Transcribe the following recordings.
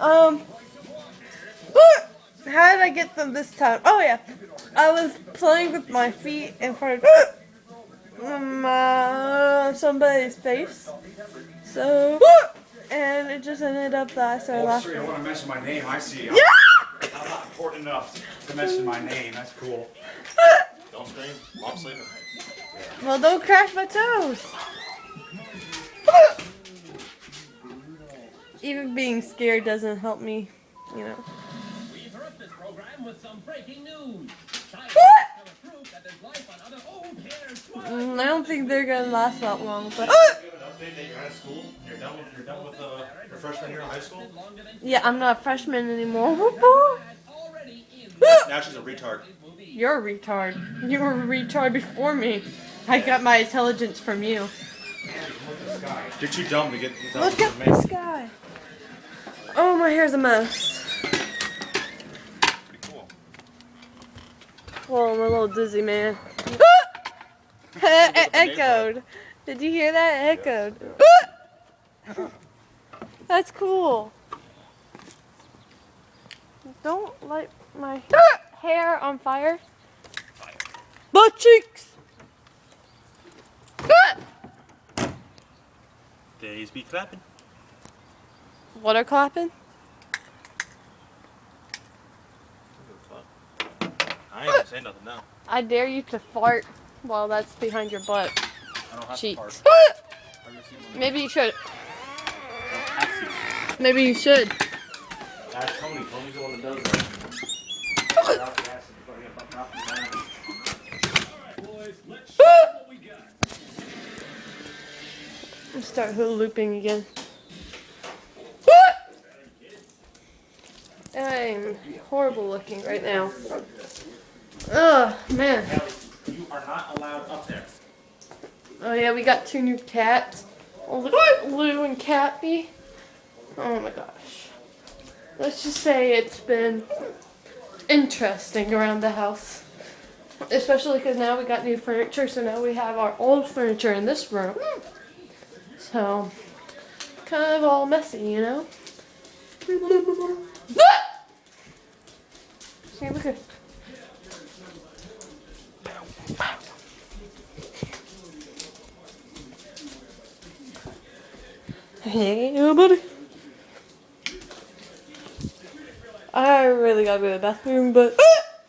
How did I get them this time? Oh yeah, I was playing with my feet in front of somebody's face. So, and it just ended up that I started laughing. Oh, sure, you want to mention my name? I see. Yeah! I'm not important enough to mention my name. That's cool. Don't scream. Mom's sleeping. Well, don't crack my toes. Even being scared doesn't help me, you know. We interrupt this program with some breaking news. I don't think they're gonna last that long, but. You have an update that you're out of school? You're done with your freshman year in high school? Yeah, I'm not a freshman anymore. Now she's a retard. You're a retard. You were a retard before me. I got my intelligence from you. You're too dumb to get Look at this guy. Oh, my hair's a mess. Pretty cool. Well, I'm a little dizzy, man. It echoed. Did you hear that? It echoed. That's cool. Don't light my hair on fire. Butt cheeks. Days be clapping. What are clapping? I ain't gonna say nothing now. I dare you to fart while that's behind your butt. I don't have Cheeks. to fart. Maybe you should. Maybe you should. Ask Tony. Tony's the one that does that. Boys, let's show what we got. Let's start hula looping again. I'm horrible looking right now. Oh man. You are not allowed up there. Oh yeah, we got 2 new cats. Oh, look at Lou and Cappy. Oh my gosh. Let's just say it's been interesting around the house. Especially because now we got new furniture, so now we have our old furniture in this room. So, kind of all messy, you know? See, look at. Hey, buddy. I really gotta go to the bathroom, but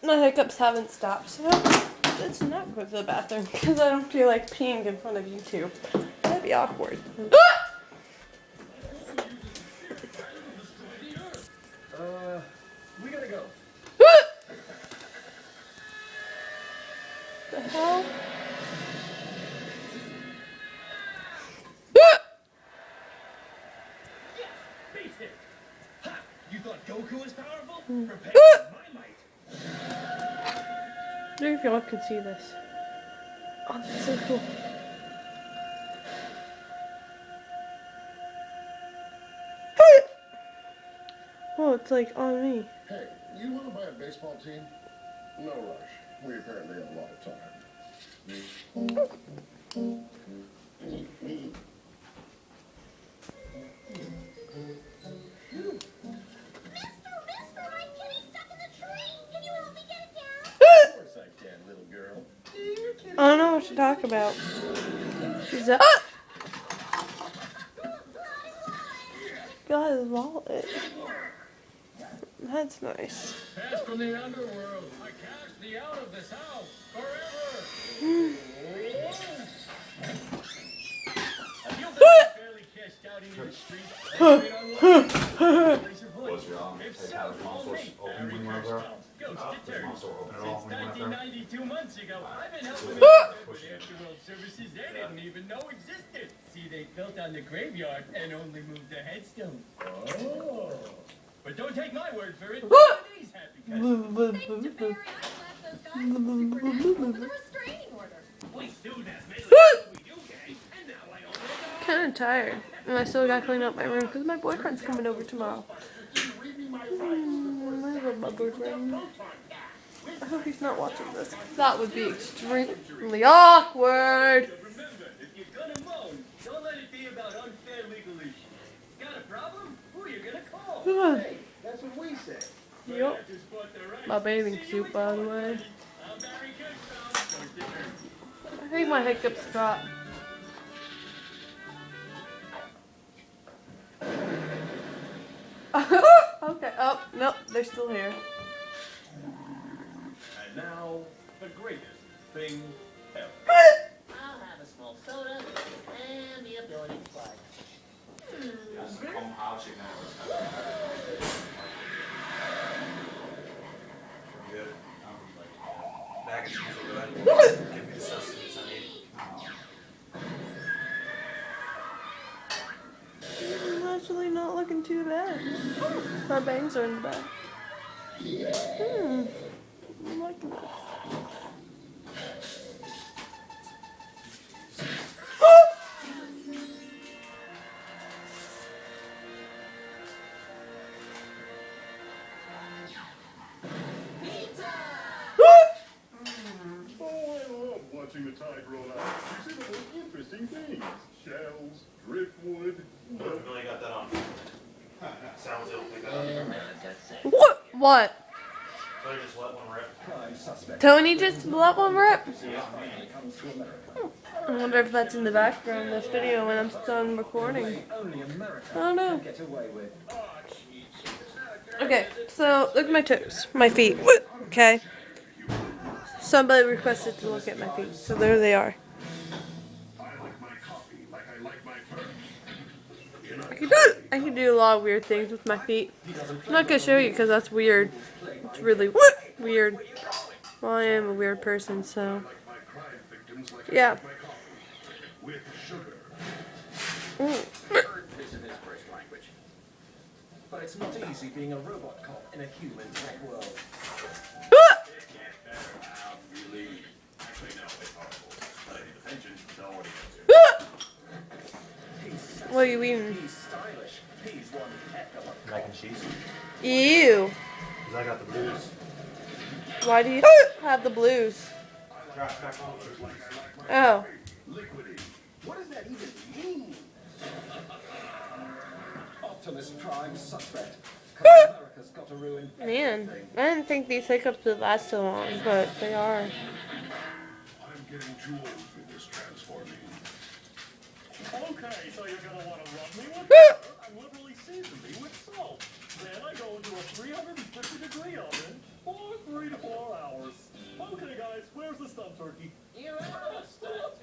my hiccups haven't stopped, so let's not go to the bathroom because I don't feel like peeing in front of you two. That'd be awkward. We gotta go. The hell? Yes, beast it. Ha! You thought Goku was powerful? Prepare for my might. I wonder if y'all can see this. Oh, that's so cool. Oh, it's like on me. Hey, you want to buy a baseball team? No rush. We apparently have a lot of time. Of course I can, little girl. I don't know what to talk about. Is that? Got his wallet. That's nice. Pass from the underworld. I cast thee out of this house forever. Have you been fairly cast out into the street? Was your open when you went there? Open at all Since when you went there? 1992 months ago, I've been helping them with afterworld services they didn't even know existed. See, they built on the graveyard and only moved the headstone. Oh. But don't take my word for it. These happy cousins. Kind of tired, and I still gotta clean up my room because my boyfriend's coming over tomorrow. I love my boyfriend. I hope he's not watching this. That would be extremely awkward. Remember, if you're gonna moan, don't let it be about unfair legal issues. Got a problem? Who are you gonna call? Good. That's what we say. Yup. My bathing suit, by the way. I'm very good, son. I think my hiccups stopped. Okay. Oh, nope. They're still here. And now, the greatest thing ever. I'll have a small soda and the ability to fly. Komm, Arschig, good. Back and cheese will go ahead. Give me the sustenance I need. I'm actually not looking too bad. My bangs are in the back. I'm liking this. Oh, I love watching the tide roll out. You see the most interesting things. Shells, driftwood. Really got that on. Sounds it'll pick up. What? What? So I just let one rip. Prime suspect. Tony just let one rip? Comes to America. I wonder if that's in the background of this video when I'm done recording. Only America I don't know. can get away with. Okay, so look at my toes, my feet. Okay. Somebody requested to look at my feet, so there they are. I like my coffee like I like my terms. I can do a lot of weird things with my feet. I'm not gonna show you because that's weird. It's really weird. Well, I am a weird person, so Like my crime victims like I yeah. like my coffee. With sugar. Heard this in his first language. But it's not easy being a robot cop in a human tech world. What are you eating? He's stylish. He's one heck of a Mac and cheese. Ew. Because I got the blues. Why do you have the blues? Crack, crack, on. Oh. Liquidy. What does that even mean? Optimus Prime suspect. 'Cause America's got to ruin Man, everything. I didn't think these hiccups would last so long, but they are. I'm getting too old for this transforming. Okay, so you're gonna want to rub me with butter and liberally season me with salt. Then I go into a 350-degree oven for 3 to 4 hours. Okay, guys, where's the stuffed turkey? You're out of stuff.